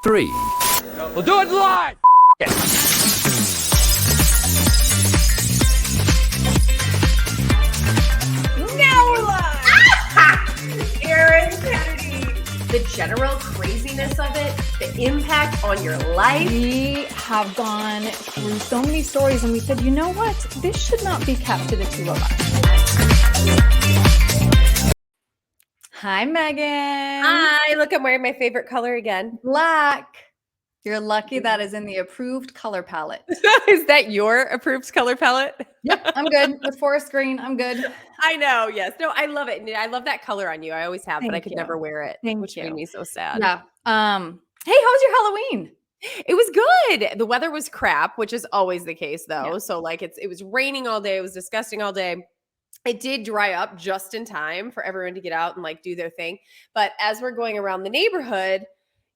3. We'll do it live. Now we're live! Erin Kennedy. The general craziness of it, the impact on your life. We have gone through so many stories and we said, you know what? This should not be kept to the two of us. Hi, Megan. Hi, look, I'm wearing my favorite color again. Black. You're lucky that is in the approved color palette. Is that your approved color palette? Yep, I'm good. With forest green, I'm good. I know, yes. No, I love it. And I love that color on you. I always have, but I could never wear it, which made me so sad. Yeah. Hey, how was your Halloween? It was good. The weather was crap, which is always the case though. Yeah. So like it was raining all day. It was disgusting all day. It did dry up just in time for everyone to get out and like do their thing. But as we're going around the neighborhood,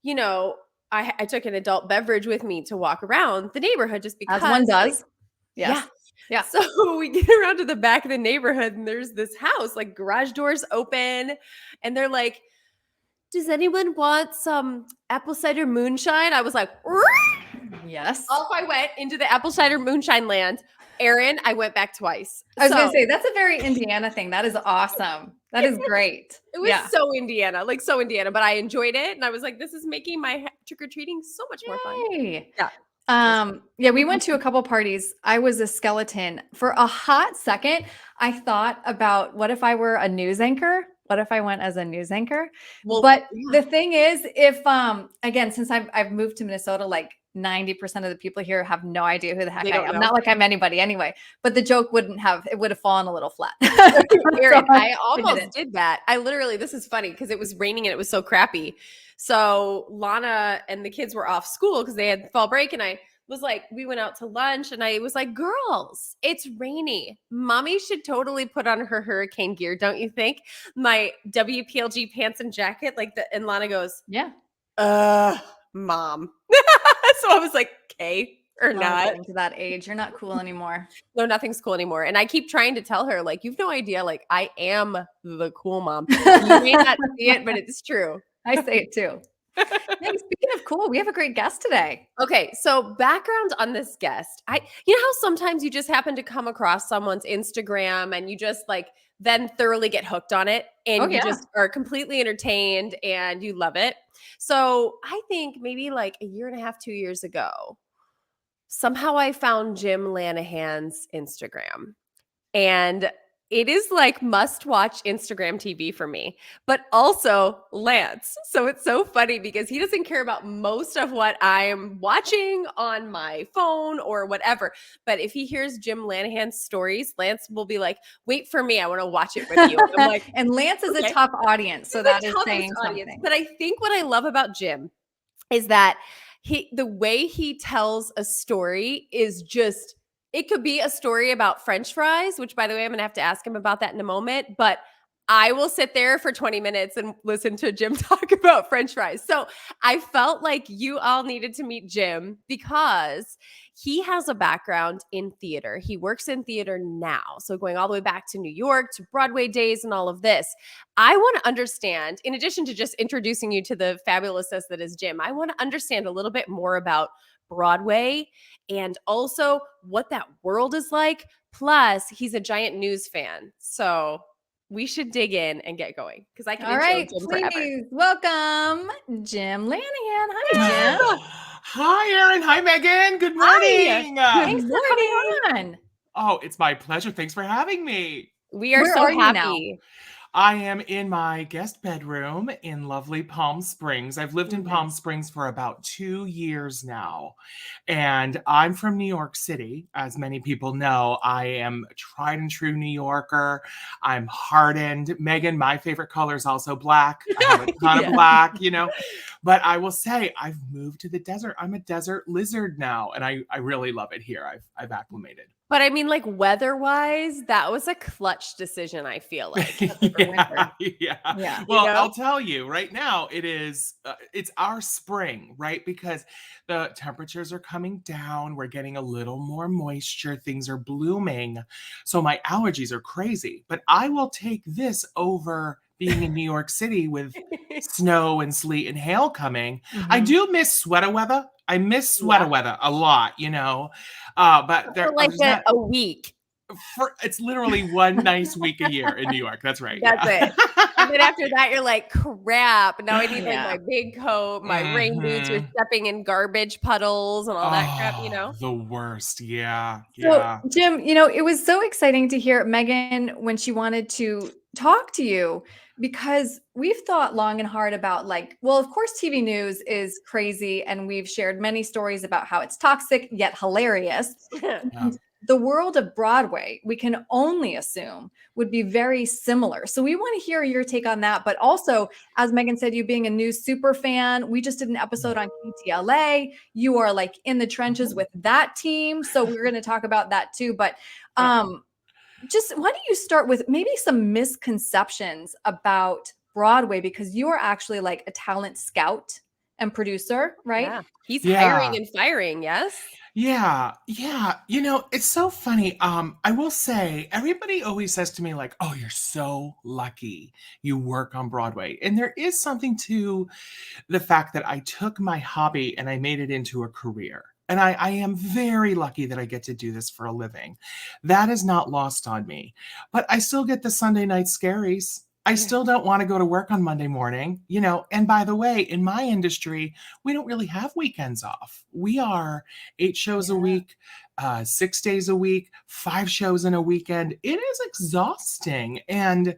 you know, I took an adult beverage with me to walk around the neighborhood just because. As one does. Like, yes. Yeah. So we get around to the back of the neighborhood and there's this house, like garage doors open. And they're like, does anyone want some apple cider moonshine? I was like, yes. Off I went into the apple cider moonshine land. Erin, I went back twice. I was going to say, that's a very Indiana thing. That is awesome. That is great. It was so Indiana, like so Indiana, but I enjoyed it. And I was like, this is making my trick-or-treating so much more fun. Yeah. Yeah, we went to a couple parties. I was a skeleton. For a hot second, I thought about what if I were a news anchor? What if I went as a news anchor? Well, but the thing is, if again, since I've moved to Minnesota, like 90% of the people here have no idea who the heck I am. Not like I'm anybody anyway, but the joke would have fallen a little flat. Erin, I almost did that. This is funny because it was raining and it was so crappy. So Lana and the kids were off school because they had fall break. And I was like, we went out to lunch and I was like, girls, it's rainy. Mommy should totally put on her hurricane gear. Don't you think? My WPLG pants and jacket, and Lana goes, yeah. Mom. So I was like, okay, or not. To that age, you're not cool anymore. No, nothing's cool anymore. And I keep trying to tell her, like, you've no idea, like, I am the cool mom. You may not see it, but it's true. I say it too. Hey, speaking of cool, we have a great guest today. Okay, so background on this guest. You know how sometimes you just happen to come across someone's Instagram and you just like then thoroughly get hooked on it and you just are completely entertained and you love it. So I think maybe like a year and a half, 2 years ago, somehow I found Jim Lanahan's Instagram. And it is like must-watch Instagram TV for me, but also Lance. So it's so funny because he doesn't care about most of what I am watching on my phone or whatever. But if he hears Jim Lanahan's stories, Lance will be like, wait for me. I want to watch it with you. And I'm like, and Lance is a tough audience. So that is saying something. But I think what I love about Jim is that the way he tells a story is just, it could be a story about French fries, which, by the way, I'm going to have to ask him about that in a moment. But I will sit there for 20 minutes and listen to Jim talk about French fries. So I felt like you all needed to meet Jim because he has a background in theater. He works in theater now. So going all the way back to New York, to Broadway days and all of this. I want to understand, in addition to just introducing you to the fabulousness that is Jim, I want to understand a little bit more about Broadway and also what that world is like. Plus, he's a giant news fan. So we should dig in and get going because I can Jim forever. Welcome Jim Lanahan. Hi, Jim. Hi, Erin. Hi, Megan. Good morning. Thanks for coming on. Oh, it's my pleasure. Thanks for having me. We are so happy. I am in my guest bedroom in lovely Palm Springs. I've lived in Palm Springs for about 2 years now. And I'm from New York City. As many people know, I am a tried and true New Yorker. I'm hardened. Megan, my favorite color is also black. I have a ton of black, But I will say I've moved to the desert. I'm a desert lizard now. And I really love it here. I've acclimated. But I mean, like weather-wise, that was a clutch decision, I feel like. Yeah. Well, I'll tell you right now, it's our spring, right? Because the temperatures are coming down. We're getting a little more moisture. Things are blooming. So my allergies are crazy. But I will take this over being in New York City with snow and sleet and hail coming. I Mhm. do miss sweater weather. I miss sweater Yeah. weather a lot, you know. But For like there's not a week. it's literally one nice week a year in New York. That's right. That's Yeah. it. And then after that, you're like, crap. Now I need like Yeah. my big coat, my rain boots. You're Mhm. stepping in garbage puddles and all that crap, you Oh, know? the worst. Yeah. So, Yeah. Jim, it was so exciting to hear Megan when she wanted to talk to you because we've thought long and hard about, like, well, of course, TV news is crazy. And we've shared many stories about how it's toxic yet hilarious. Yeah. And the world of Broadway, we can only assume, would be very similar. So we want to hear your take on that. But also, as Megan said, you being a new super fan, we just did an episode on KTLA. You are like in the trenches with that team. So we're going to talk about that too. But just why don't you start with maybe some misconceptions about Broadway, because you are actually like a talent scout and producer, right? Yeah. He's hiring Yeah. and firing, yes? Yeah, yeah. You know, it's so funny. I will say everybody always says to me, like, oh, you're so lucky you work on Broadway. And there is something to the fact that I took my hobby and I made it into a career. And I am very lucky that I get to do this for a living. That is not lost on me. But I still get the Sunday night scaries. I Yeah. still don't want to go to work on Monday morning, you know. And by the way, in my industry, we don't really have weekends off. We are 8 shows a Yeah. week, 6 days a week, 5 shows in a weekend. It is exhausting. And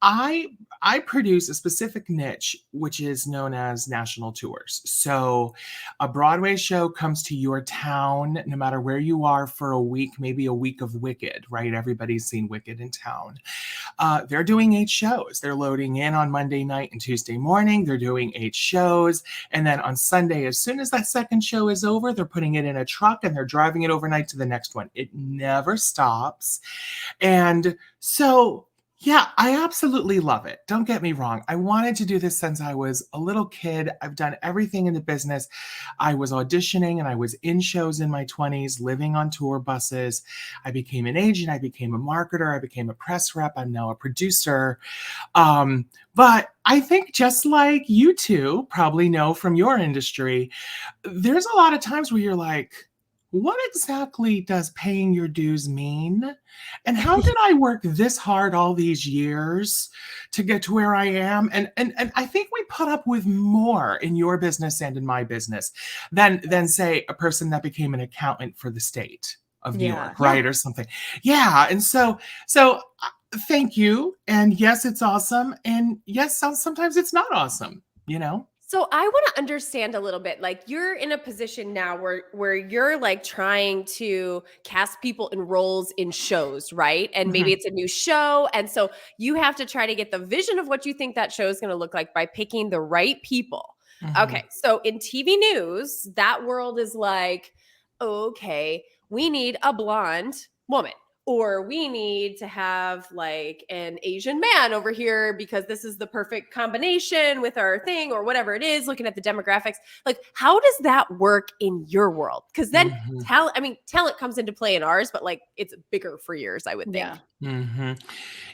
I I produce a specific niche, which is known as national tours. So a Broadway show comes to your town, no matter where you are, for a week, maybe a week of Wicked, right? Everybody's seen Wicked in town. They're doing 8 shows. They're loading in on Monday night and Tuesday morning. They're doing 8 shows. And then on Sunday, as soon as that second show is over, they're putting it in a truck and they're driving it overnight to the next one. It never stops. And so, yeah, I absolutely love it. Don't get me wrong. I wanted to do this since I was a little kid. I've done everything in the business. I was auditioning and I was in shows in my 20s, living on tour buses. I became an agent. I became a marketer. I became a press rep. I'm now a producer. But I think just like you two probably know from your industry, there's a lot of times where you're like, what exactly does paying your dues mean? And how did I work this hard all these years to get to where I am? And I think we put up with more in your business and in my business than say a person that became an accountant for the state of New Yeah. York, right? Or something. Yeah. And so thank you. And yes, it's awesome. And yes, sometimes it's not awesome, you know? So I want to understand a little bit. Like you're in a position now where you're like trying to cast people in roles in shows, right? And maybe Mhm. it's a new show, and so you have to try to get the vision of what you think that show is going to look like by picking the right people. Mhm. Okay, so in TV news, that world is like, okay, we need a blonde woman. Or we need to have like an Asian man over here because this is the perfect combination with our thing or whatever it is, looking at the demographics. Like, how does that work in your world? Because then Mhm. talent comes into play in ours, but like it's bigger for yours, I would think. Yeah. Mhm.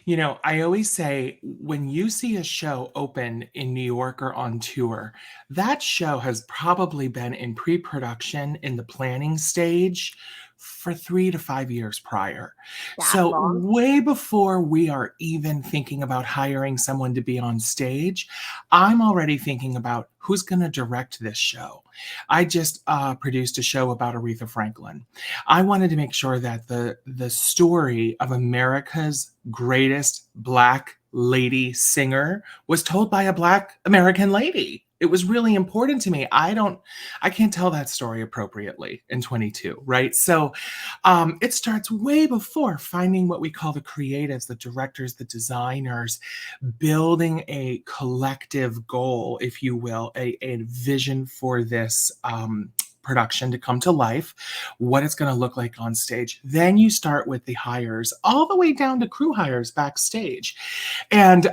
You know, I always say when you see a show open in New York or on tour, that show has probably been in pre-production in the planning stage for 3 to 5 years prior. That So long. way before we are even thinking about hiring someone to be on stage, I'm already thinking about who's going to direct this show. I just produced a show about Aretha Franklin. I wanted to make sure that the story of America's greatest Black lady singer was told by a Black American lady. It was really important to me. I can't tell that story appropriately in 22, right? So it starts way before finding what we call the creatives, the directors, the designers, building a collective goal, if you will, a vision for this production to come to life, what it's going to look like on stage. Then you start with the hires, all the way down to crew hires backstage. And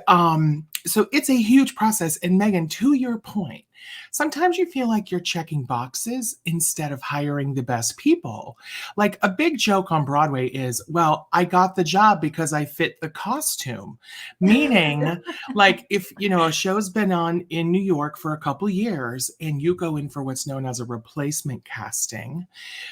so it's a huge process. And Megan, to your point, sometimes you feel like you're checking boxes instead of hiring the best people. Like a big joke on Broadway is, well, I got the job because I fit the costume. Meaning, like if, a show's been on in New York for a couple years and you go in for what's known as a replacement casting,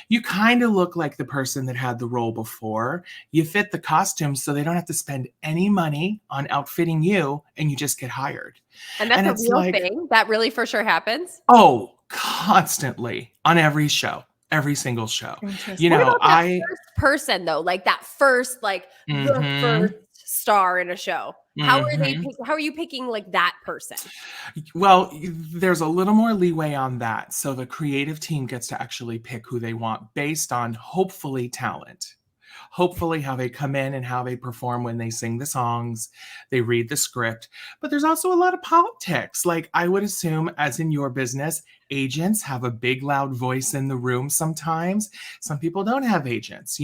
you kind of look like the person that had the role before. You fit the costume so they don't have to spend any money on outfitting you and you just get hired. And that's And a it's real like, thing. That really for sure happens. oh, constantly on every show, every single show. Interesting. What about that first person though? Like that first, like the first star in a show. How are you picking like that person? Well, there's a little more leeway on that. So the creative team gets to actually pick who they want based on hopefully talent. Hopefully how they come in and how they perform when they sing the songs, they read the script. But there's also a lot of politics. Like I would assume, as in your business, agents have a big loud voice in the room sometimes. Some people don't have agents,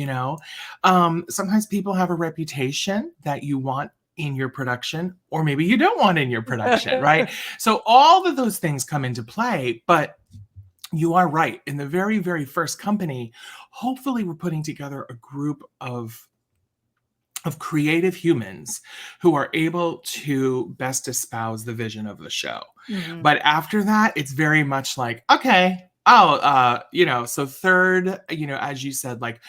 sometimes people have a reputation that you want in your production, or maybe you don't want in your production, right? So all of those things come into play, but you are right. In the very, very first company, hopefully we're putting together a group of creative humans who are able to best espouse the vision of the show. Mhm. But after that, it's very much like, okay, so third, as you said, like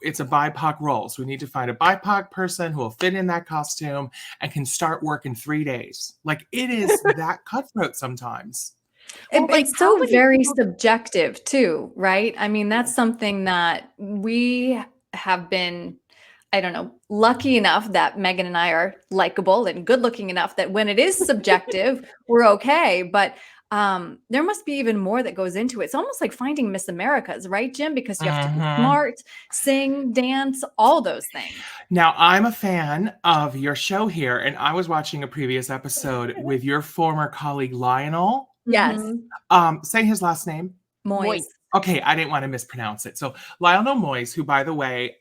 it's a BIPOC role. So we need to find a BIPOC person who will fit in that costume and can start work in 3 days. Like it is that cutthroat sometimes. Well, like, It's how so many very people- subjective too, right? I mean, that's something that we have been, I don't know, lucky enough that Megan and I are likable and good looking enough that when it is subjective, we're okay. But there must be even more that goes into it. It's almost like finding Miss Americas, right, Jim? Because you have to be smart, sing, dance, all those things. Now, I'm a fan of your show here, and I was watching a previous episode with your former colleague, Lionel. Yes. Say his last name. Moise. Okay, I didn't want to mispronounce it. So Lionel Moise, who, by the way,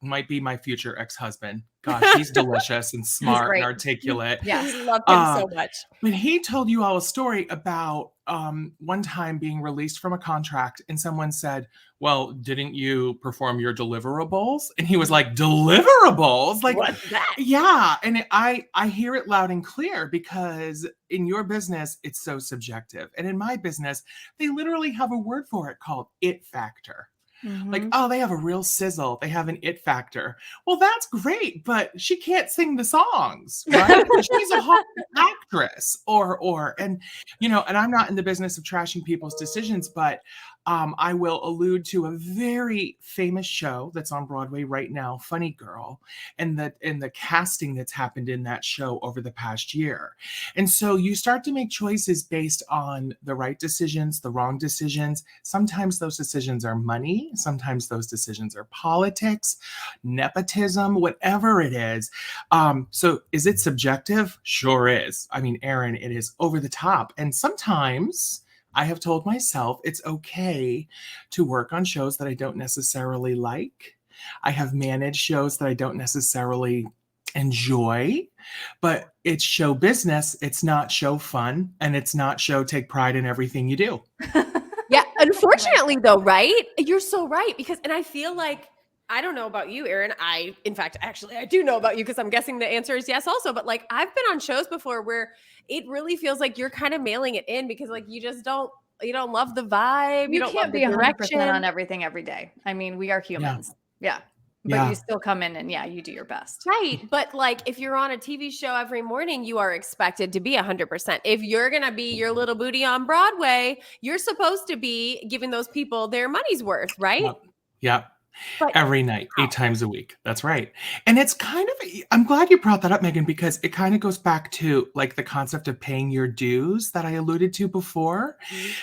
might be my future ex-husband. Gosh, he's delicious and smart great. and articulate. Yes. Love him so much. But he told you all a story about one time being released from a contract and someone said, well, didn't you perform your deliverables? And he was like, deliverables? Like, What's that? Yeah. And I hear it loud and clear because in your business, it's so subjective. And in my business, they literally have a word for it called it factor. Like, oh, they have a real sizzle. They have an it factor. Well, that's great, but she can't sing the songs, right? She's a hot actress and I'm not in the business of trashing people's decisions, but I will allude to a very famous show that's on Broadway right now, Funny Girl, and the casting that's happened in that show over the past year. And so you start to make choices based on the right decisions, the wrong decisions. Sometimes those decisions are money. Sometimes those decisions are politics, nepotism, whatever it is. So is it subjective? Sure is. I mean, Erin, it is over the top. And sometimes I have told myself it's okay to work on shows that I don't necessarily like. I have managed shows that I don't necessarily enjoy, but it's show business. It's not show fun, and it's not show take pride in everything you do. Yeah, unfortunately though, right? You're so right and I feel like I don't know about you, Erin. In fact, actually, I do know about you because I'm guessing the answer is yes also. But like I've been on shows before where it really feels like you're kind of mailing it in because like you don't love the vibe. You don't can't love be the 100% direction on everything every day. I mean, we are humans. Yeah. But you still come in and you do your best. Right. But like if you're on a TV show every morning, you are expected to be 100%. If you're going to be your little booty on Broadway, you're supposed to be giving those people their money's worth, right? Yep. But every night, 8 times a week. That's right. And it's kind of, I'm glad you brought that up, Megan, because it kind of goes back to like the concept of paying your dues that I alluded to before.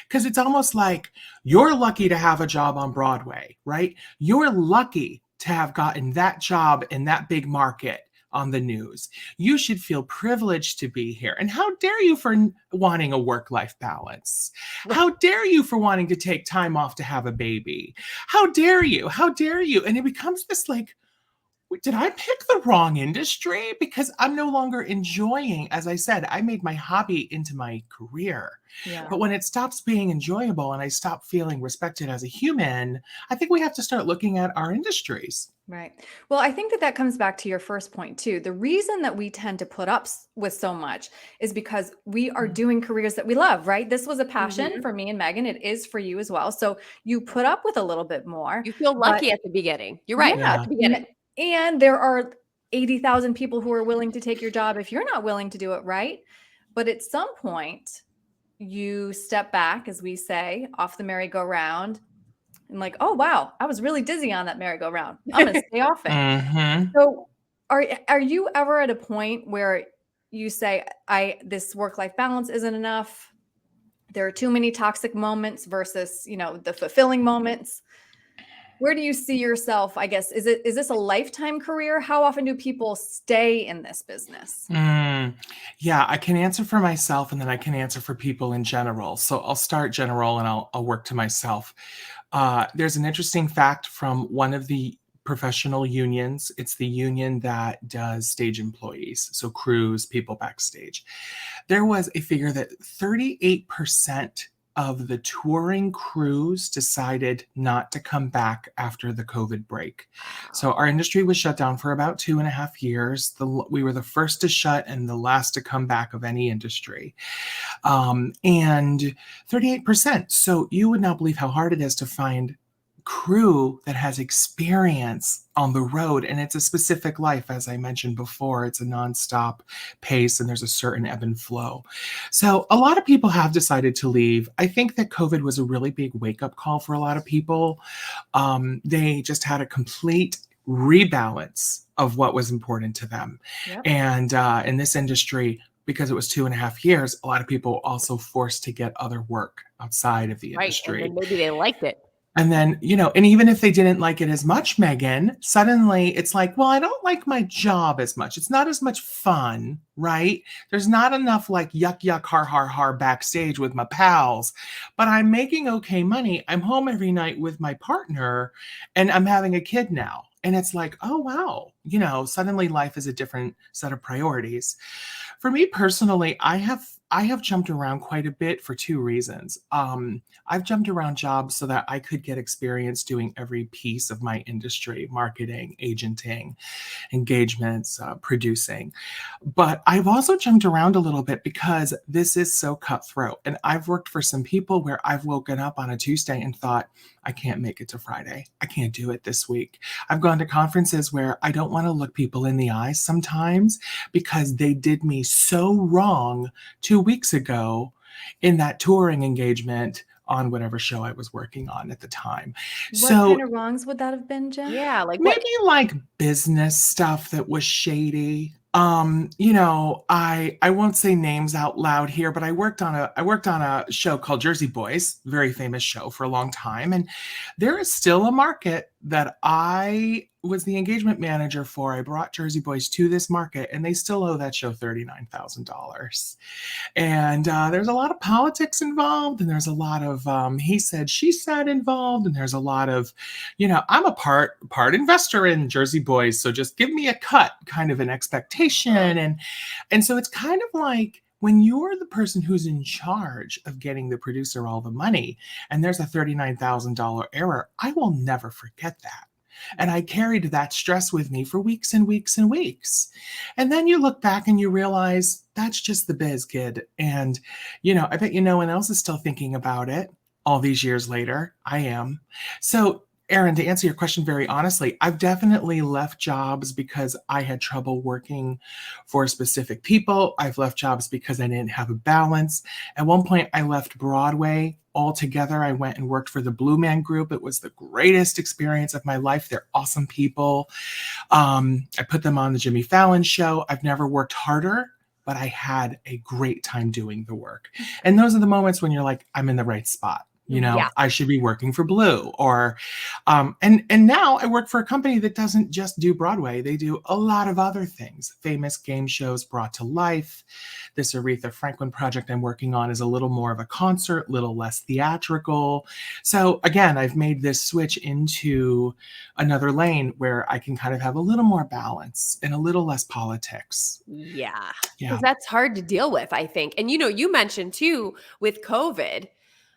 Because it's almost like you're lucky to have a job on Broadway, right? You're lucky to have gotten that job in that big market on the news. You should feel privileged to be here. And how dare you for wanting a work-life balance? How dare you for wanting to take time off to have a baby? How dare you? How dare you? And it becomes this like, did I pick the wrong industry? Because I'm no longer enjoying, as I said, I made my hobby into my career. Yeah. But when it stops being enjoyable and I stop feeling respected as a human, I think we have to start looking at our industries. Right. Well, I think that that comes back to your first point too. The reason that we tend to put up with so much is because we are doing careers that we love, right? This was a passion for me and Megan. It is for you as well. So you put up with a little bit more. You feel But lucky at the beginning. You're right. yeah, At the beginning. and there are 80,000 people who are willing to take your job if you're not willing to do it right. But at some point, you step back, as we say, off the merry-go-round and like, oh wow, I was really dizzy on that merry-go-round. I'm gonna stay off it. Mhm. So are you ever at a point where you say, this work-life balance isn't enough? There are too many toxic moments versus, the fulfilling moments. Where do you see yourself? I guess, is this a lifetime career? How often do people stay in this business? Yeah, I can answer for myself and then I can answer for people in general. So I'll start general and I'll work to myself. There's an interesting fact from one of the professional unions. It's the union that does stage employees, so crews, people backstage. There was a figure that 38% of the touring crews decided not to come back after the COVID break. So our industry was shut down for about 2.5 years. We were the first to shut and the last to come back of any industry. And 38%. So you would not believe how hard it is to find crew that has experience on the road, and it's a specific life. As I mentioned before, it's a nonstop pace and there's a certain ebb and flow. So a lot of people have decided to leave. I think that COVID was a really big wake-up call for a lot of people. They just had a complete rebalance of what was important to them. Yep. And in this industry, because it was 2.5 years, a lot of people also forced to get other work outside of the Right. industry. And then maybe they liked it. And then, and even if they didn't like it as much, Megan, suddenly it's like, well, I don't like my job as much. It's not as much fun, right? There's not enough like yuck, yuck, har, har, har backstage with my pals, but I'm making okay money. I'm home every night with my partner and I'm having a kid now. And it's like, oh, wow, suddenly life is a different set of priorities. For me personally, I have jumped around quite a bit for two reasons. I've jumped around jobs so that I could get experience doing every piece of my industry: marketing, agenting, engagements, producing. But I've also jumped around a little bit because this is so cutthroat. And I've worked for some people where I've woken up on a Tuesday and thought, I can't make it to Friday. I can't do it this week. I've gone to conferences where I don't want to look people in the eyes sometimes because they did me so wrong 2 weeks ago in that touring engagement on whatever show I was working on at the time. What kind of wrongs would that have been, Jen? Yeah. Like Maybe like business stuff that was shady. I won't say names out loud here, but I worked on a show called Jersey Boys, very famous show for a long time. And there is still a market that I was the engagement manager for. I brought Jersey Boys to this market and they still owe that show $39,000. And there's a lot of politics involved and there's a lot of he said, she said involved. And there's a lot of, I'm a part investor in Jersey Boys. So just give me a cut, kind of an expectation. And so it's kind of like, when you're the person who's in charge of getting the producer all the money and there's a $39,000 error, I will never forget that. And I carried that stress with me for weeks and weeks and weeks. And then you look back and you realize that's just the biz, kid. And, I bet no one else is still thinking about it all these years later. I am. So Erin, to answer your question very honestly, I've definitely left jobs because I had trouble working for specific people. I've left jobs because I didn't have a balance. At one point, I left Broadway altogether. I went and worked for the Blue Man Group. It was the greatest experience of my life. They're awesome people. I put them on the Jimmy Fallon show. I've never worked harder, but I had a great time doing the work. And those are the moments when you're like, I'm in the right spot. Yeah. I should be working for Blue, or and now I work for a company that doesn't just do Broadway. They do a lot of other things. Famous game shows brought to life. This Aretha Franklin project I'm working on is a little more of a concert, little less theatrical. So again, I've made this switch into another lane where I can kind of have a little more balance and a little less politics. Yeah. Yeah. Because that's hard to deal with, I think. And you mentioned too with COVID,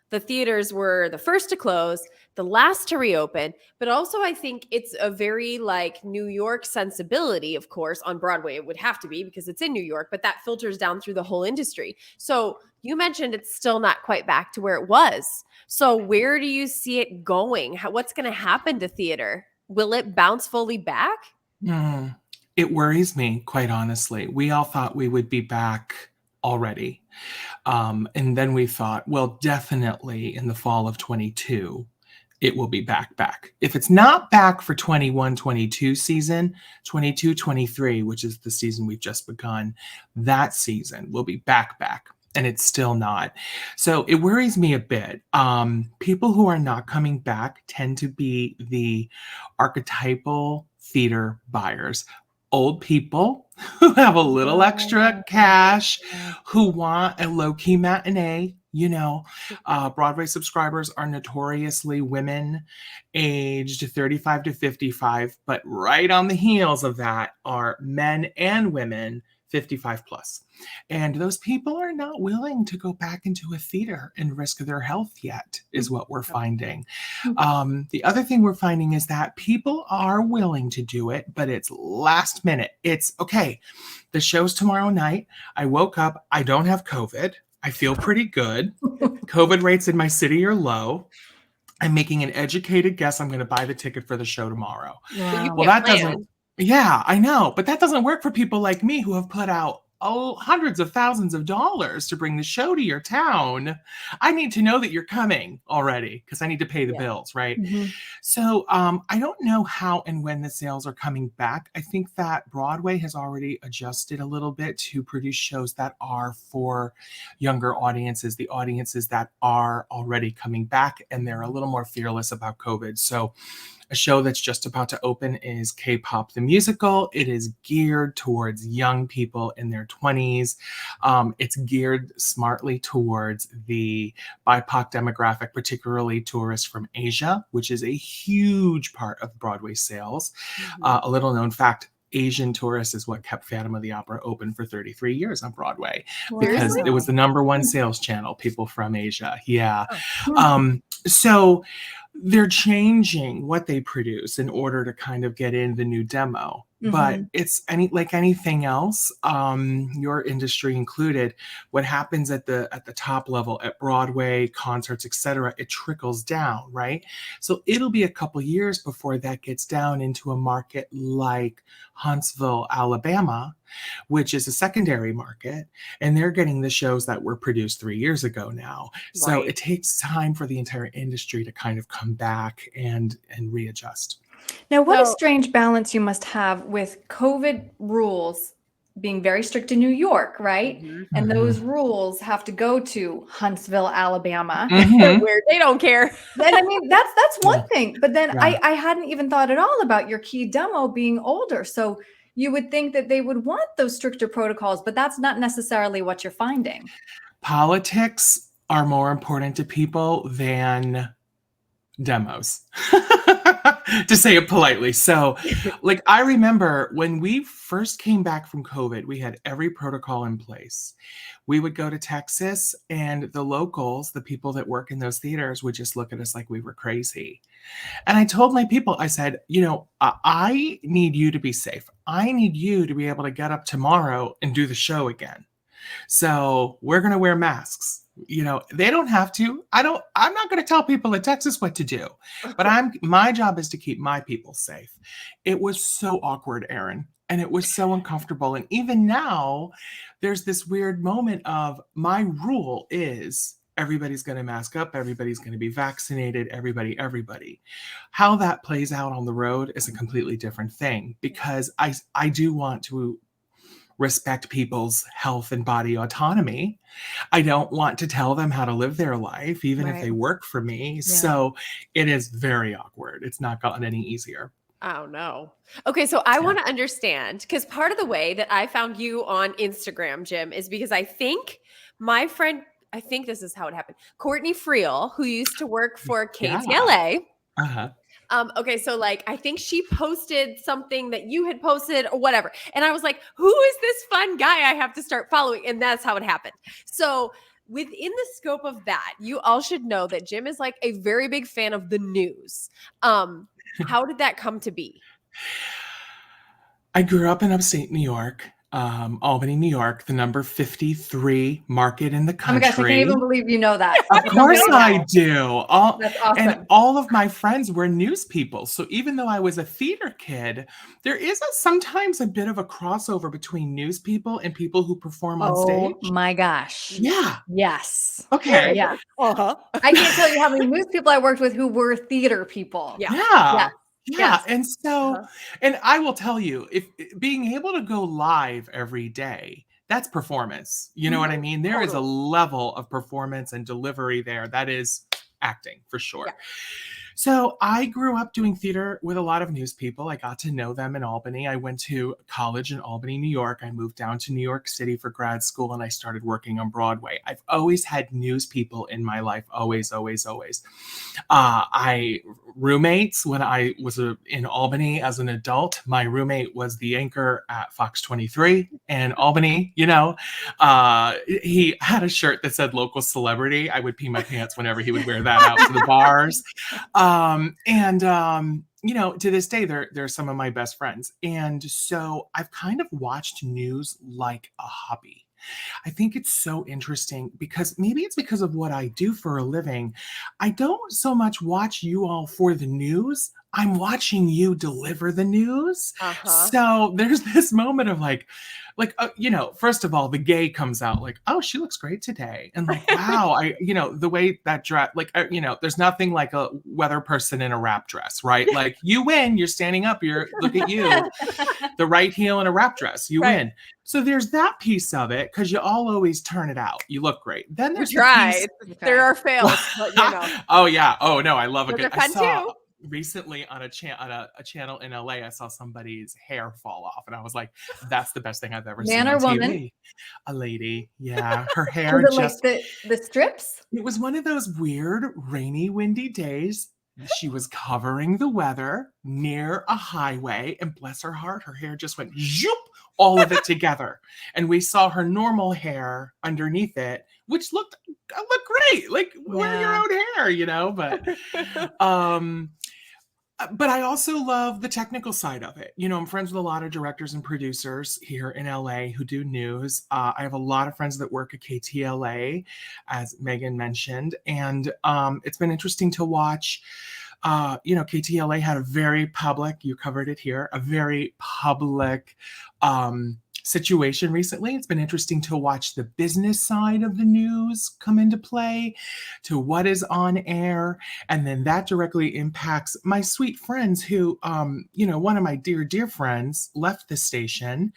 the theaters were the first to close, the last to reopen, but also I think it's a very like New York sensibility, of course, on Broadway. It would have to be because it's in New York, but that filters down through the whole industry. So you mentioned it's still not quite back to where it was. So where do you see it going? What's going to happen to theater? Will it bounce fully back? Mm, it worries me, quite honestly. We all thought we would be back already. And then we thought, well, definitely in the fall of 22, it will be back. If it's not back for 21-22 season, 22-23, which is the season we've just begun, that season will be back. And it's still not. So it worries me a bit. People who are not coming back tend to be the archetypal theater buyers. Old people who have a little extra cash, who want a low-key matinee. Broadway subscribers are notoriously women aged 35 to 55, but right on the heels of that are men and women 55 plus. And those people are not willing to go back into a theater and risk their health yet, is what we're finding. The other thing we're finding is that people are willing to do it, but it's last minute. It's okay. The show's tomorrow night. I woke up. I don't have COVID. I feel pretty good. COVID rates in my city are low. I'm making an educated guess. I'm going to buy the ticket for the show tomorrow. But Well, that doesn't. Yeah, I know. But that doesn't work for people like me who have put out hundreds of thousands of dollars to bring the show to your town. I need to know that you're coming already because I need to pay the bills, right? So I don't know how and when the sales are coming back. I think that Broadway has already adjusted a little bit to produce shows that are for younger audiences, the audiences that are already coming back, and they're a little more fearless about COVID. So a show that's just about to open is K-Pop the Musical. It is geared towards young people in their 20s. It's geared smartly towards the BIPOC demographic, particularly tourists from Asia, which is a huge part of Broadway sales. A little known fact, Asian tourists is what kept Phantom of the Opera open for 33 years on Broadway because it was the #1 sales channel, people from Asia. Yeah. So they're changing what they produce in order to kind of get in the new demo. But it's like anything else, your industry included, what happens at the top level at Broadway, concerts, etc., it trickles down, right? So it'll be a couple years before that gets down into a market like Huntsville, Alabama, which is a secondary market, and they're getting the shows that were produced 3 years ago now. So it takes time for the entire industry to kind of come back and readjust. Now, what a strange balance you must have with COVID rules being very strict in New York, right? And those rules have to go to Huntsville, Alabama, where they don't care. And I mean, that's one thing. But then I hadn't even thought at all about your key demo being older. So you would think that they would want those stricter protocols, but that's not necessarily what you're finding. Politics are more important to people than demos, to say it politely. So like, I remember when we first came back from COVID, we had every protocol in place. We would go to Texas, and the locals, the people that work in those theaters, would just look at us like we were crazy. And I told my people, I said, I need you to be safe. I need you to be able to get up tomorrow and do the show again. So we're going to wear masks. They don't have to. I'm not going to tell people in Texas what to do, but my job is to keep my people safe. It was so awkward, Erin, and it was so uncomfortable. And even now there's this weird moment of my rule is everybody's going to mask up. Everybody's going to be vaccinated. Everybody. How that plays out on the road is a completely different thing, because I do want to respect people's health and body autonomy. I don't want to tell them how to live their life, even if Right. they work for me. Yeah. So it is very awkward. It's not gotten any easier. Oh, no. Okay, so I Yeah. want to understand, because part of the way that I found you on Instagram, Jim, is because I think my friend, I think this is how it happened. Courtney Friel, who used to work for Yeah. KTLA. Uh-huh. Okay, so like I think she posted something that you had posted or whatever. And I was like, who is this fun guy I have to start following? And that's how it happened. So within the scope of that, you all should know that Jim is like a very big fan of the news. How did that come to be? I grew up in upstate New York, Albany, New York, the number 53 market in the Oh my country. gosh, I can't even believe you know that. Of course I do. That's awesome. And all of my friends were news people. So even though I was a theater kid, there is sometimes a bit of a crossover between news people and people who perform on Oh stage. my gosh. Yeah. Yes. Okay. Yeah. Uh-huh. I can't tell you how many news people I worked with who were theater people. Yeah. Yeah. Yeah. Yes. And so, and I will tell you, if being able to go live every day, that's performance. You know what I mean? There is a level of performance and delivery there that is acting for sure. Yeah. So I grew up doing theater with a lot of news people. I got to know them in Albany. I went to college in Albany, New York. I moved down to New York City for grad school and I started working on Broadway. I've always had news people in my life. Always, always, always. Roommates, when I was in Albany as an adult, my roommate was the anchor at Fox 23 in Albany. You know, he had a shirt that said local celebrity. I would pee my pants whenever he would wear that out to the bars. You know, to this day, they're some of my best friends. And so I've kind of watched news like a hobby. I think it's so interesting because maybe it's because of what I do for a living. I don't so much watch you all for the news. I'm watching you deliver the news. So there's this moment of like, you know, first of all, the gay comes out like, oh, she looks great today. And like, wow, you know, the way that dress, like, you know, there's nothing like a weather person in a wrap dress, right? Like you win, you're standing up, look at you, the right heel in a wrap dress, you win. So there's that piece of it because you all always turn it out. You look great. Then there's the piece. There are fails, but you know. Oh yeah. Oh no, I love a good. They're fun too. Recently on a channel in LA, I saw somebody's hair fall off, and I was like, "That's the best thing I've ever seen." Man or on woman? TV. A lady, yeah. Her hair Was it just. like the strips? It was one of those weird, rainy, windy days. She was covering the weather near a highway, and bless her heart, her hair just went zoop, all of it together. And we saw her normal hair underneath it, which looked great. Like wear your own hair, you know, but I also love the technical side of it. You know, I'm friends with a lot of directors and producers here in LA who do news. I have a lot of friends that work at KTLA, as Megan mentioned. And it's been interesting to watch. You know, KTLA had a very public, you covered it here, a very public situation recently. It's been interesting to watch the business side of the news come into play, to what is on air. And then that directly impacts my sweet friends who, you know, one of my dear, dear friends left the station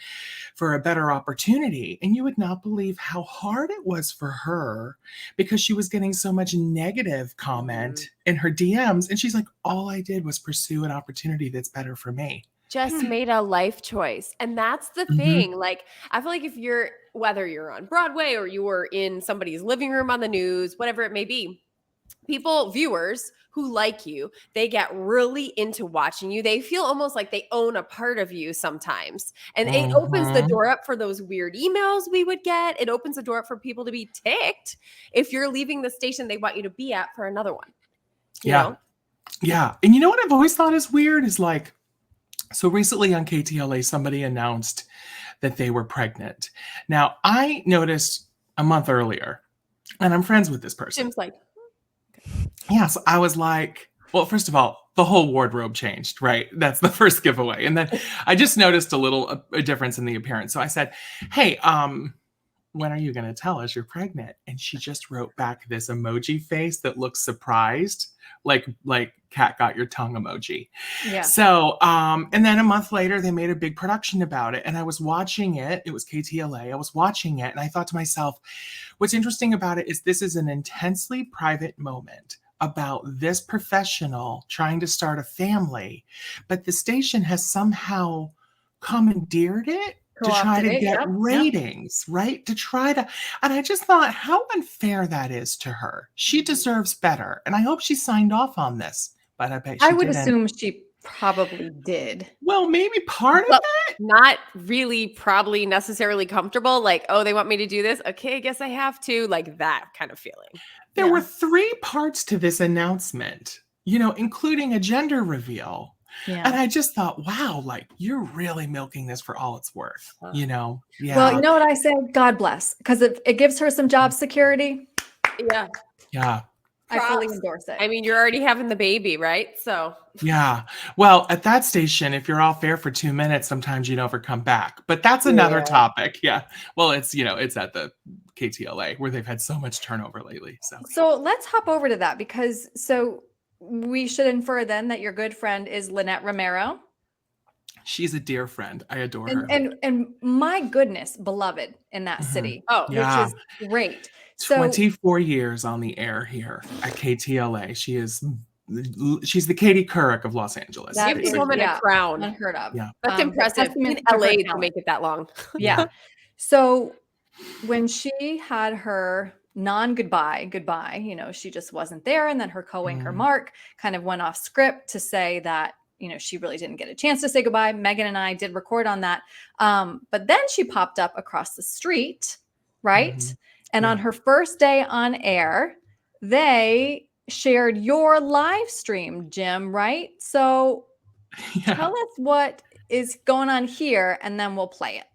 for a better opportunity. And you would not believe how hard it was for her because she was getting so much negative comment in her DMs. And she's like, all I did was pursue an opportunity that's better for me. Just made a life choice. And that's the thing. Like, I feel like whether you're on Broadway or you were in somebody's living room on the news, whatever it may be, viewers who like you, they get really into watching you. They feel almost like they own a part of you sometimes. And it opens the door up for those weird emails we would get. It opens the door up for people to be ticked if you're leaving the station they want you to be at for another one. You know? Yeah. And you know what I've always thought is weird is like, so recently on KTLA, somebody announced that they were pregnant. Now, I noticed a month earlier, and I'm friends with this person. Jim's like, yeah, so I was like, well, first of all, the whole wardrobe changed, right? That's the first giveaway. And then I just noticed a difference in the appearance. So I said, hey, when are you going to tell us you're pregnant? And she just wrote back this emoji face that looks surprised, like cat got your tongue emoji. Yeah. So, and then a month later, they made a big production about it. And I was watching it. It was KTLA. I was watching it and I thought to myself, what's interesting about it is this is an intensely private moment about this professional trying to start a family, but the station has somehow commandeered it to try to get ratings, right? To try to, and I just thought how unfair that is to her. She deserves better. And I hope she signed off on this, but I bet she I would didn't. assume she probably did. Well, maybe part of it. Not really probably necessarily comfortable. Like, oh, they want me to do this. Okay, I guess I have to. Like that kind of feeling. There were 3 parts to this announcement, you know, including a gender reveal. Yeah. And I just thought, wow, like you're really milking this for all it's worth, you know? Yeah. Well, you know what I say? God bless. Because it gives her some job security. Yeah. Yeah. I fully endorse it. I mean, you're already having the baby, right? So yeah. Well, at that station, if you're off air for 2 minutes, sometimes you never come back. But that's another topic. Yeah. Well, it's, you know, it's at the KTLA where they've had so much turnover lately. So let's hop over to that because we should infer then that your good friend is Lynette Romero. She's a dear friend. I adore her. And my goodness, beloved in that city. Oh, yeah. Which is great. 24 years on the air here at KTLA. She's the Katie Couric of Los Angeles. Give this woman a crown. Unheard of. Yeah. That's impressive. In LA to make it that long. Yeah. So when she had her goodbye, you know, she just wasn't there. And then her co-anchor Mark kind of went off script to say that, you know, she really didn't get a chance to say goodbye. Megan and I did record on that. But then she popped up across the street, right? And on her first day on air, they shared your live stream, Jim, right? So tell us what is going on here and then we'll play it.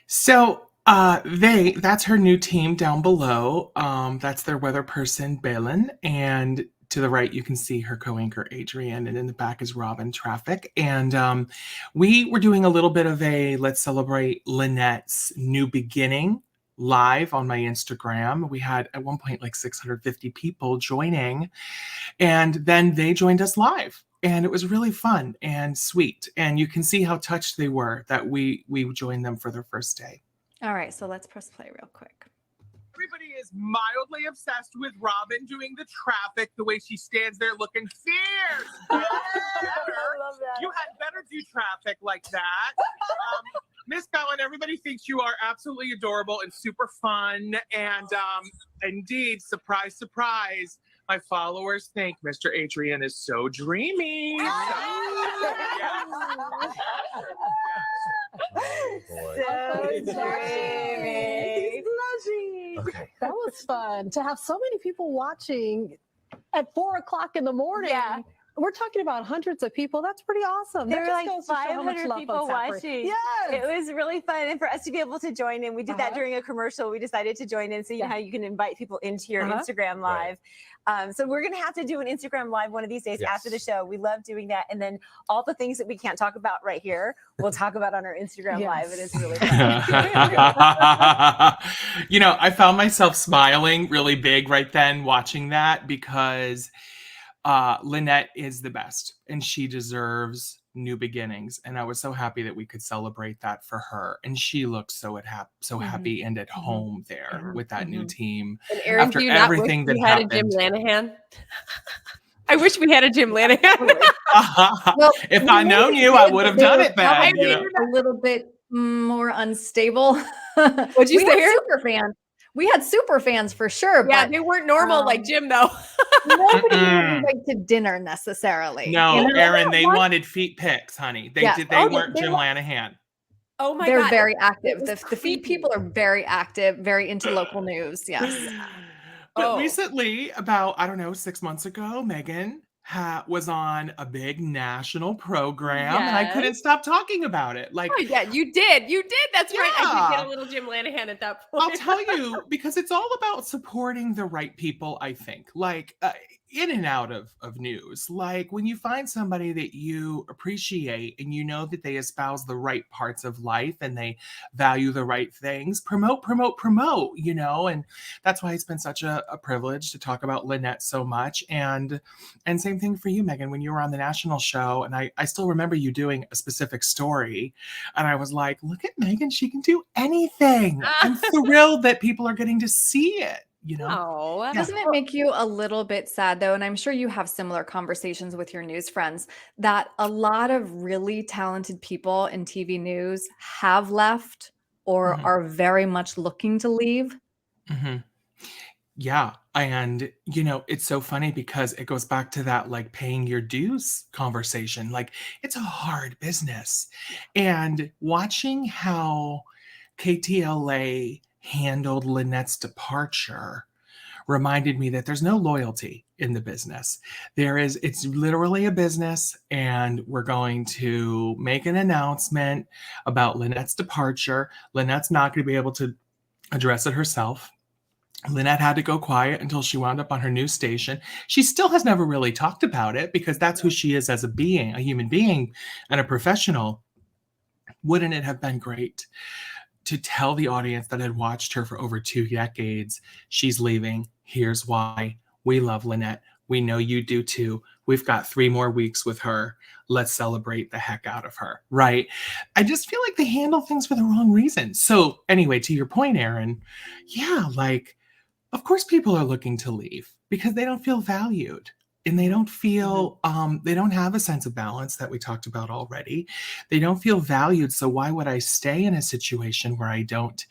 So that's her new team down below. That's their weather person, Balin. And to the right, you can see her co-anchor, Adrienne. And in the back is Robin Traffic. And we were doing a little bit of a let's celebrate Lynette's new beginning live on my Instagram. We had at one point like 650 people joining. And then they joined us live. And it was really fun and sweet. And you can see how touched they were that we joined them for their first day. All right, so let's press play real quick. Everybody is mildly obsessed with Robin doing the traffic, the way she stands there looking fierce. You had better do traffic like that. Miss Bellin, everybody thinks you are absolutely adorable and super fun. And indeed, surprise, surprise, my followers think Mr. Adrian is so dreamy. So dreamy. Okay. That was fun to have so many people watching at 4 o'clock in the morning. Yeah. We're talking about hundreds of people. That's pretty awesome. There That were just like goes to show how much 500 love people folks have for it. watching. Yes. It was really fun. And for us to be able to join in, we did that during a commercial. We decided to join in so you know how you can invite people into your Instagram live. So we're going to have to do an Instagram live one of these days after the show. We love doing that. And then all the things that we can't talk about right here, we'll talk about on our Instagram live. It is really fun. You know, I found myself smiling really big right then watching that because Lynette is the best and she deserves new beginnings. And I was so happy that we could celebrate that for her. And she looked so happy and at home there with that new team. And Erin, after do you not everything wish that we had happened. a Jim Lanahan? I wish we had a Jim Lanahan. Well, if I known you, I would have done it then. You know? A little bit more unstable. What'd you say? Super fans. We had super fans for sure. Yeah, but they weren't normal like Jim though. nobody would invite to dinner necessarily. No, You know? Erin, they wanted feet pics, honey. They weren't Jim Lanahan. Oh my They're God. very active. The feed people are very active, very into local news. Yes. But recently, about, 6 months ago, Megan was on a big national program and I couldn't stop talking about it. Like, oh, yeah, you did. That's right. I did get a little Jim Lanahan at that point. I'll tell you, because it's all about supporting the right people, I think. Like, in and out of news. Like when you find somebody that you appreciate and you know that they espouse the right parts of life and they value the right things, promote, and that's why it's been such a privilege to talk about Lynette so much. And same thing for you, Megan, when you were on the national show, and I still remember you doing a specific story, and I was like, look at Megan, she can do anything. I'm thrilled that people are getting to see it. Oh, Yeah. Doesn't it make you a little bit sad though? And I'm sure you have similar conversations with your news friends that a lot of really talented people in TV news have left or Mhm. are very much looking to leave. Mm-hmm. Yeah. And, it's so funny because it goes back to that like paying your dues conversation. Like it's a hard business. And watching how KTLA handled Lynette's departure reminded me that there's no loyalty in the business. It's literally a business, and we're going to make an announcement about Lynette's departure. Lynette's not going to be able to address it herself. Lynette had to go quiet until she wound up on her new station. She still has never really talked about it because that's who she is as a human being and a professional. Wouldn't it have been great to tell the audience that had watched her for over 2 decades, she's leaving. Here's why. We love Lynette. We know you do too. We've got 3 more weeks with her. Let's celebrate the heck out of her, right? I just feel like they handle things for the wrong reason. So anyway, to your point, Erin, yeah, like, of course people are looking to leave because they don't feel valued. And they don't feel, they don't have a sense of balance that we talked about already. They don't feel valued. So why would I stay in a situation where I don't,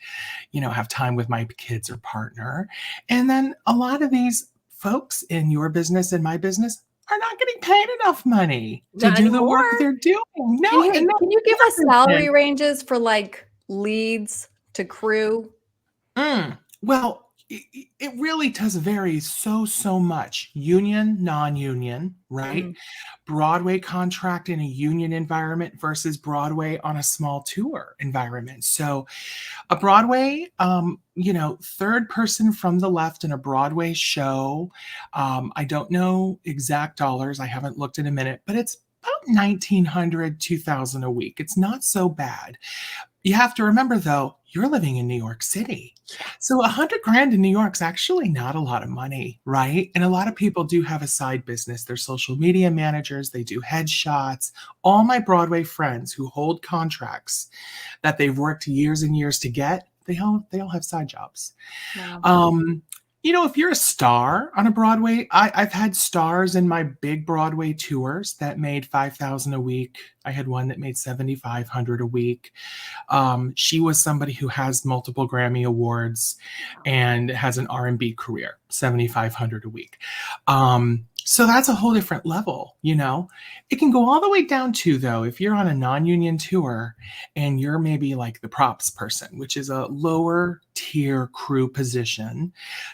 have time with my kids or partner? And then a lot of these folks in your business and my business are not getting paid enough money to Not do the anymore. work they're doing. No, Can you give us salary ranges for like leads to crew? Well, it really does vary so much. Union, non-union, right? Broadway contract in a union environment versus Broadway on a small tour environment. So a Broadway, third person from the left in a Broadway show. I don't know exact dollars. I haven't looked in a minute, but it's about $1,900, $2,000 a week. It's not so bad. You have to remember, though, you're living in New York City. So $100,000 in New York's actually not a lot of money, right? And a lot of people do have a side business. They're social media managers. They do headshots. All my Broadway friends who hold contracts that they've worked years and years to get, they all have side jobs. Wow. If you're a star on a Broadway, I've had stars in my big Broadway tours that made $5,000 a week. I had one that made $7,500 a week. She was somebody who has multiple Grammy Awards and has an R&B career, $7,500 a week. So that's a whole different level, It can go all the way down to, though, if you're on a non-union tour and you're maybe like the props person, which is a lower tier crew position,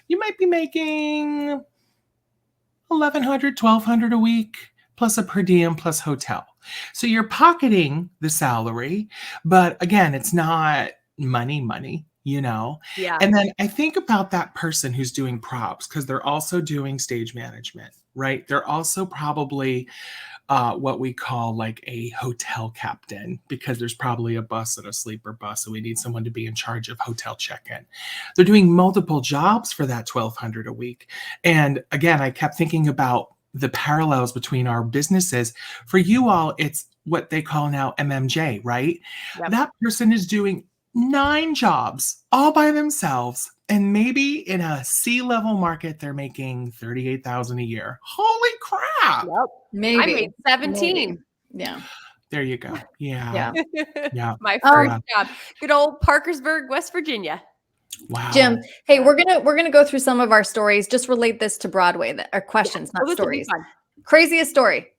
you might be making $1,100, $1,200 a week, plus a per diem, plus hotel. So you're pocketing the salary, but again, it's not money. Yeah. And then I think about that person who's doing props because they're also doing stage management, right? They're also probably what we call like a hotel captain because there's probably a bus and a sleeper bus. So we need someone to be in charge of hotel check-in. They're doing multiple jobs for that $1,200 a week. And again, I kept thinking about the parallels between our businesses. For you all, it's what they call now MMJ, right? Yep. That person is doing 9 jobs all by themselves. And maybe in a C-level market, they're making $38,000 a year. Holy crap. Yep. Maybe. I made 17. Maybe. Yeah. There you go. Yeah. Yeah. My first job. Good old Parkersburg, West Virginia. Wow. Jim, hey, we're gonna go through some of our stories. Just relate this to Broadway. That are questions, not this will be stories. fun. Craziest story.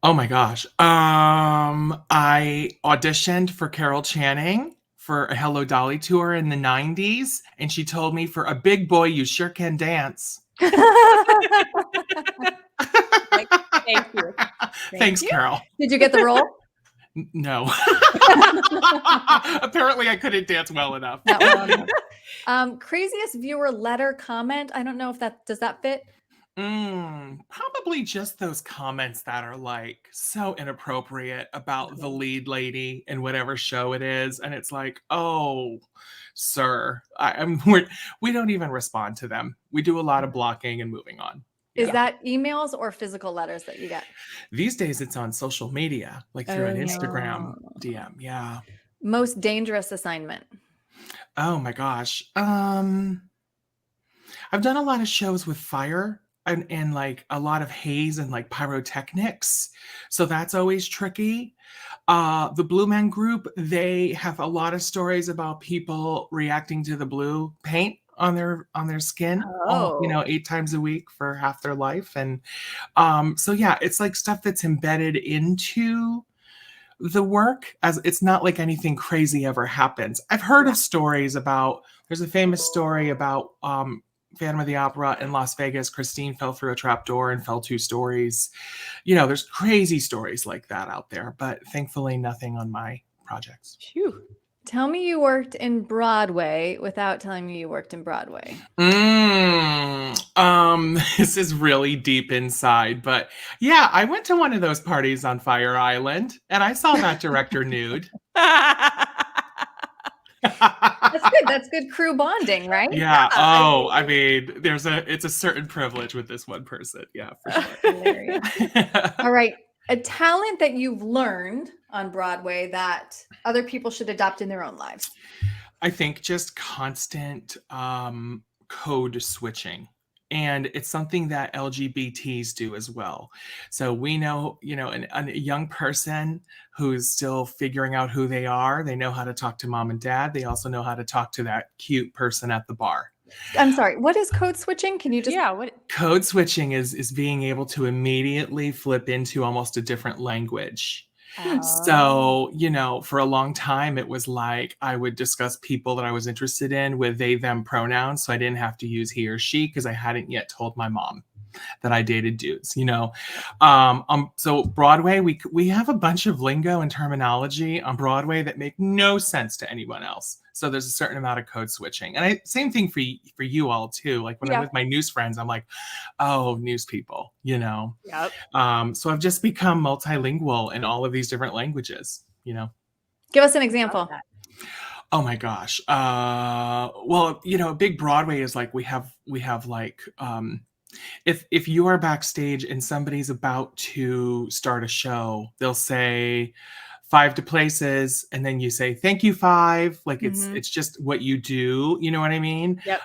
Oh my gosh. I auditioned for Carol Channing for a Hello Dolly tour in the 90s, and she told me, for a big boy, you sure can dance. Thank you. Thanks, you. Carol. Did you get the role? No. Apparently I couldn't dance well enough. Not well enough. Craziest viewer letter comment. I don't know if does that fit? Probably just those comments that are like so inappropriate about the lead lady in whatever show it is, and it's like, oh, sir, we don't even respond to them. We do a lot of blocking and moving on. Is that emails or physical letters that you get? These days, it's on social media, like through an Instagram Oh. DM. Yeah. Most dangerous assignment? Oh my gosh. I've done a lot of shows with fire and like a lot of haze and like pyrotechnics. So that's always tricky. The Blue Man Group, they have a lot of stories about people reacting to the blue paint on their skin, you know, 8 times a week for half their life. And so yeah, it's like stuff that's embedded into the work, as it's not like anything crazy ever happens. I've heard of stories about, there's a famous story about Phantom of the Opera in Las Vegas. Christine fell through a trap door and fell 2 stories. You know, there's crazy stories like that out there, but thankfully nothing on my projects. Phew. Tell me you worked in Broadway without telling me you worked in Broadway. This is really deep inside, but yeah, I went to one of those parties on Fire Island and I saw that director nude. That's good. That's good crew bonding, right? Yeah. Oh, I mean, it's a certain privilege with this one person. Yeah, for sure. Hilarious. All right. A talent that you've learned on Broadway that other people should adopt in their own lives. I think just constant code switching. And it's something that LGBTs do as well. So we know, you know, a young person who's still figuring out who they are, they know how to talk to mom and dad. They also know how to talk to that cute person at the bar. I'm sorry. What is code switching? Can you just? Yeah. What? Code switching is being able to immediately flip into almost a different language. So, you know, for a long time, it was like I would discuss people that I was interested in with they, them pronouns. So I didn't have to use he or she because I hadn't yet told my mom that I dated dudes, you know. So Broadway, we have a bunch of lingo and terminology on Broadway that make no sense to anyone else. So there's a certain amount of code switching. And same thing for you all too. Like when I'm with my news friends, I'm like, oh, news people, you know. Yep. So I've just become multilingual in all of these different languages, you know. Give us an example. Oh my gosh. Well, you know, big Broadway is like we have like if you are backstage and somebody's about to start a show, they'll say 5 to places, and then you say thank you 5. Like it's just what you do, you know what I mean? Yep.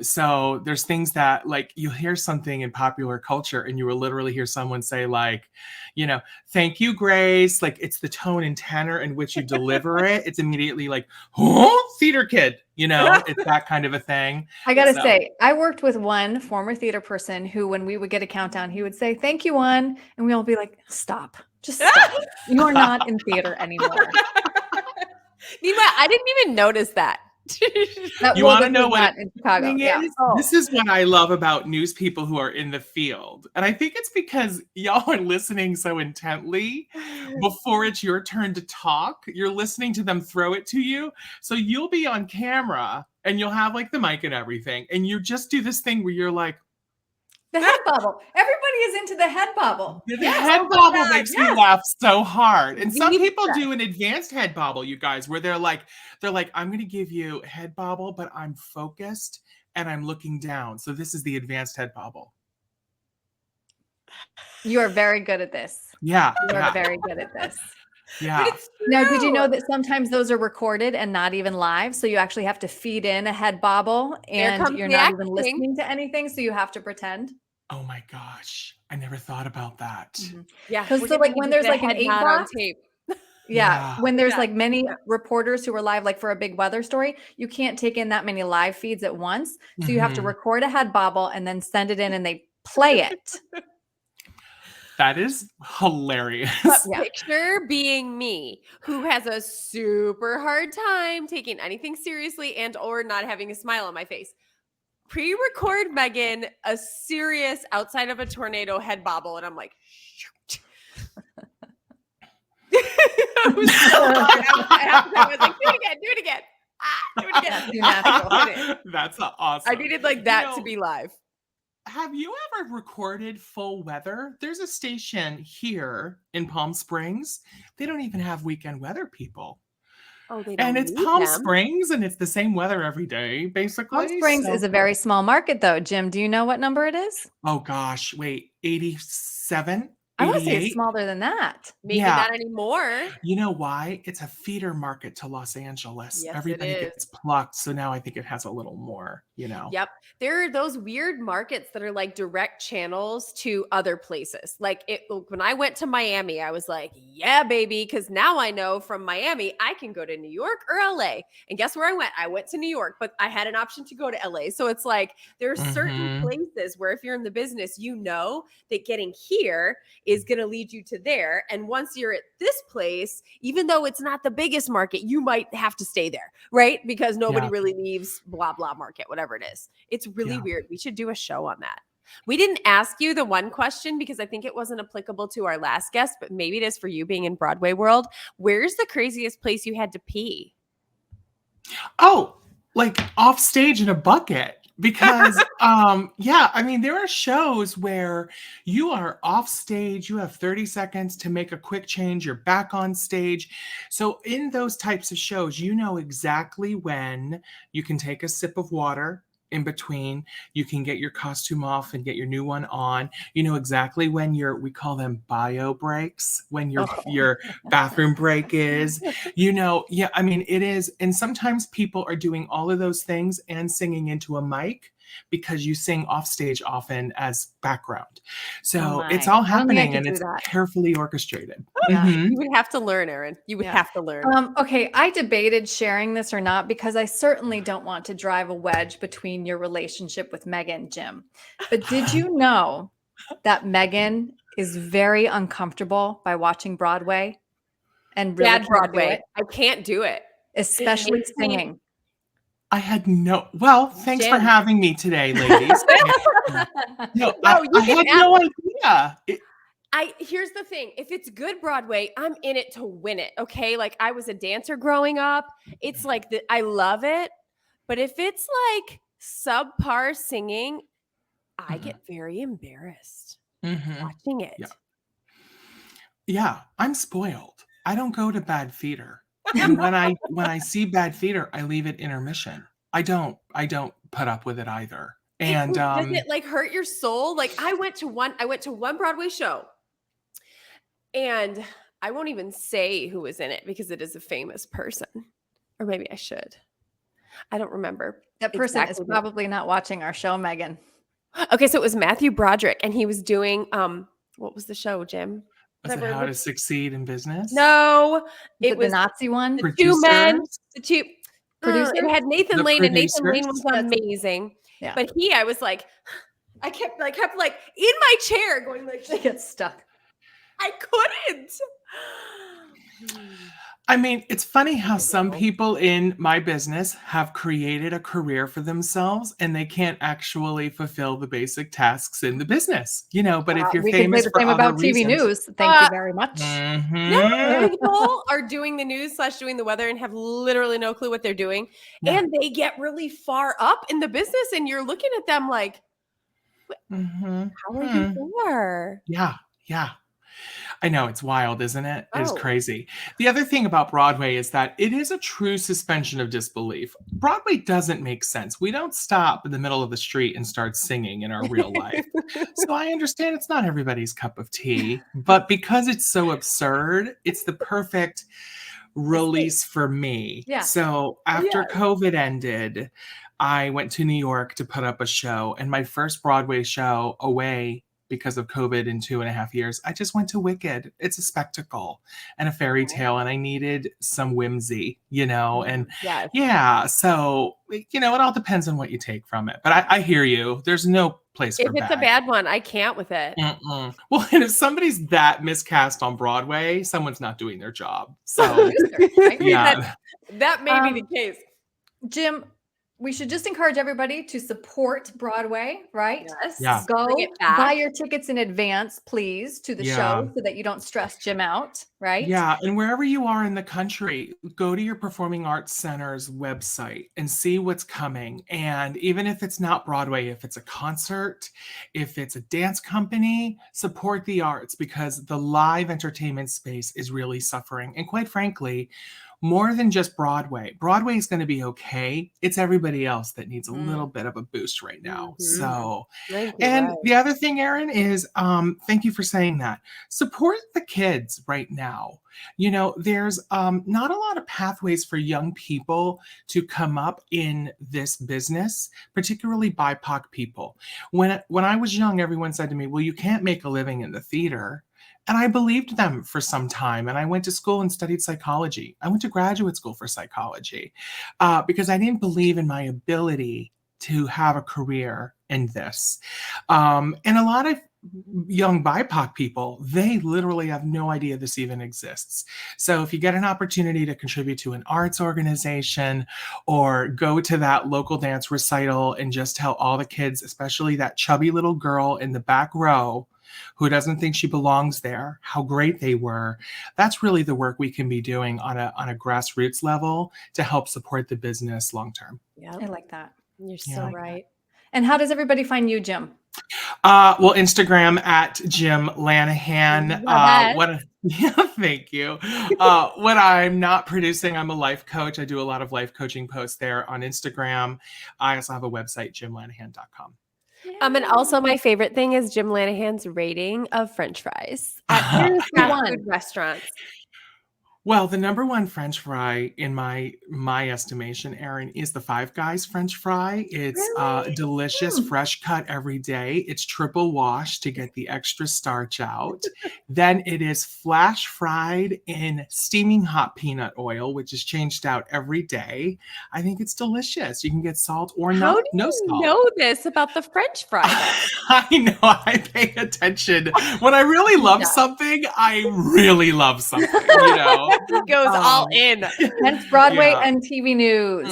So there's things that like you'll hear something in popular culture and you will literally hear someone say like, you know, thank you, Grace. Like it's the tone and tenor in which you deliver it. It's immediately like, oh, theater kid, you know, it's that kind of a thing. I gotta say, I worked with one former theater person who, when we would get a countdown, he would say, thank you, one. And we all be like, stop. Just stop. You are not in theater anymore. Meanwhile, I didn't even notice that. You want to know what in Chicago? Yeah. This is what I love about news people who are in the field. And I think it's because y'all are listening so intently before it's your turn to talk. You're listening to them throw it to you. So you'll be on camera and you'll have like the mic and everything. And you just do this thing where you're like, the head bobble. Everybody is into the head bobble. The head bobble makes me laugh so hard. And some people do an advanced head bobble, you guys, where they're like, I'm going to give you head bobble, but I'm focused and I'm looking down. So this is the advanced head bobble. You are very good at this. Yeah. You are very good at this. Yeah. Now, did you know that sometimes those are recorded and not even live? So you actually have to feed in a head bobble and you're not even listening to anything. So you have to pretend. Oh my gosh. I never thought about that. Yeah. Because so like when there's like an 8 box, tape. when there's like many reporters who are live, like for a big weather story, you can't take in that many live feeds at once. So you have to record a head bobble and then send it in and they play it. That is hilarious. Picture being me, who has a super hard time taking anything seriously and or not having a smile on my face. Pre-record Megan a serious outside of a tornado head bobble, and I'm like, shoot. I was like, do it again. Do it again. That's awesome. I needed like that to be live. have you ever recorded full weather? There's a station here in Palm Springs. They don't even have weekend weather people. Oh, they And don't it's need Palm them. Springs and it's the same weather every day, basically. Palm Springs is a very small market, though. Jim, do you know what number it is? Oh gosh, wait, 87? I want to say it's 88? smaller than that. Maybe Yeah. not anymore. You know why? It's a feeder market to Los Angeles. Yes, it Everybody is. gets plucked. So now I think it has a little more, Yep. There are those weird markets that are like direct channels to other places. Like when I went to Miami, I was like, yeah, baby. Cause now I know from Miami, I can go to New York or LA. And guess where I went? I went to New York, but I had an option to go to LA. So it's like, there are certain places where if you're in the business, you know that getting here is going to lead you to there. And once you're at this place, even though it's not the biggest market, you might have to stay there, right? Because nobody really leaves blah, blah market, whatever it is. It's really weird. We should do a show on that. We didn't ask you the one question because I think it wasn't applicable to our last guest, but maybe it is for you being in Broadway world. Where's the craziest place you had to pee? Oh, like off stage in a bucket. Because, I mean, there are shows where you are off stage, you have 30 seconds to make a quick change, you're back on stage. So in those types of shows, you know exactly when you can take a sip of water in between, you can get your costume off and get your new one on. You know exactly when we call them bio breaks, when your bathroom break is, I mean, it is. And sometimes people are doing all of those things and singing into a mic because you sing off stage often as background. So it's all happening and it's carefully orchestrated. Yeah. You would have to learn, Erin. You would have to learn. Okay, I debated sharing this or not because I certainly don't want to drive a wedge between your relationship with Megan, Jim. But did you know that Megan is very uncomfortable by watching Broadway and really bad Broadway? I can't do it, especially singing. I had thanks for having me today, ladies. I had no idea. Here's the thing. If it's good Broadway, I'm in it to win it. Okay. Like I was a dancer growing up. It's like I love it. But if it's like subpar singing, I get very embarrassed watching it. Yeah. I'm spoiled. I don't go to bad theater. And when I see bad theater, I leave it intermission. I don't put up with it either. And does it like hurt your soul? Like I went to one Broadway show, and I won't even say who was in it because it is a famous person, or maybe I should. I don't remember. That person is probably not watching our show, Megan. Okay, so it was Matthew Broderick, and he was doing what was the show, Jim? Was it How to Succeed in Business? No, it was the Nazi one. The two men, the two producers. It had Nathan Lane, and Nathan Lane was amazing. Yeah. But I was like, I kept like in my chair going like, I get stuck. I couldn't. I mean, it's funny how some people in my business have created a career for themselves and they can't actually fulfill the basic tasks in the business, but if you're famous for other about TV news, thank you very much. No, people are doing the news / doing the weather and have literally no clue what they're doing. Yeah. And they get really far up in the business and you're looking at them like, how are you there? Yeah. I know, it's wild, isn't it? It's crazy. The other thing about Broadway is that it is a true suspension of disbelief. Broadway doesn't make sense. We don't stop in the middle of the street and start singing in our real life. So I understand it's not everybody's cup of tea, but because it's so absurd, it's the perfect release for me. Yeah. So after COVID ended, I went to New York to put up a show, and my first Broadway show away because of COVID in 2.5 years, I just went to Wicked. It's a spectacle and a fairy tale, and I needed some whimsy, and so, it all depends on what you take from it. But I hear you. There's no place for bad. If it's a bad one, I can't with it. Well, and if somebody's that miscast on Broadway, someone's not doing their job. So, that may be the case. Jim, we should just encourage everybody to support Broadway, right? Yes. Yeah. Go Bring it back. buy your tickets in advance, please, to the Yeah. show so that you don't stress Jim out, right? Yeah, and wherever you are in the country, go to your Performing Arts Center's website and see what's coming. And even if it's not Broadway, if it's a concert, if it's a dance company, support the arts because the live entertainment space is really suffering. And quite frankly, more than just Broadway. Broadway is going to be okay. It's everybody else that needs a little bit of a boost right now. Mhm. So, Thank you, and right. the other thing, Erin, is thank you for saying that. Support the kids right now. You know, there's not a lot of pathways for young people to come up in this business, particularly BIPOC people. When I was young, everyone said to me, well, you can't make a living in the theater. And I believed them for some time. And I went to school and studied psychology. I went to graduate school for psychology because I didn't believe in my ability to have a career in this. And a lot of young BIPOC people, they literally have no idea this even exists. So if you get an opportunity to contribute to an arts organization or go to that local dance recital and just tell all the kids, especially that chubby little girl in the back row, who doesn't think she belongs there, how great they were. That's really the work we can be doing on a grassroots level to help support the business long term. Yeah, I like that. you're Yeah. so I like right. And how does everybody find you, Jim? Well, Instagram at Jim Lanahan. Love Yeah, thank you. When I'm not producing, I'm a life coach. I do a lot of life coaching posts there on Instagram. I also have a website, jimlanahan.com. And also my favorite thing is Jim Lanahan's rating of French fries at fast food restaurants. Well, the number one French fry in my estimation, Erin, is the Five Guys French fry. It's delicious, fresh cut every day. It's triple washed to get the extra starch out. Then it is flash fried in steaming hot peanut oil, which is changed out every day. I think it's delicious. You can get salt or How do no you salt. know this about the French fry? I know, I pay attention. When I really love something, I really love something, you know? He goes all in. Hence Broadway Yeah. and TV news.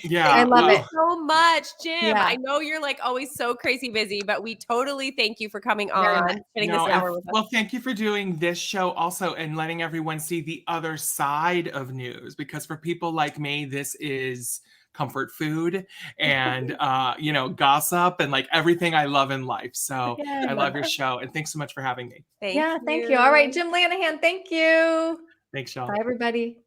Yeah. I love it. So much, Jim. Yeah. I know you're like always so crazy busy, but we totally thank you for coming Very on, much. spending No, this hour with us. well, thank you for doing this show also and letting everyone see the other side of news because for people like me, this is comfort food and you know, gossip and like everything I love in life. So I love your show and thanks so much for having me. Thank you. All right, Jim Lanahan, thank you. Thanks, y'all. Bye, everybody.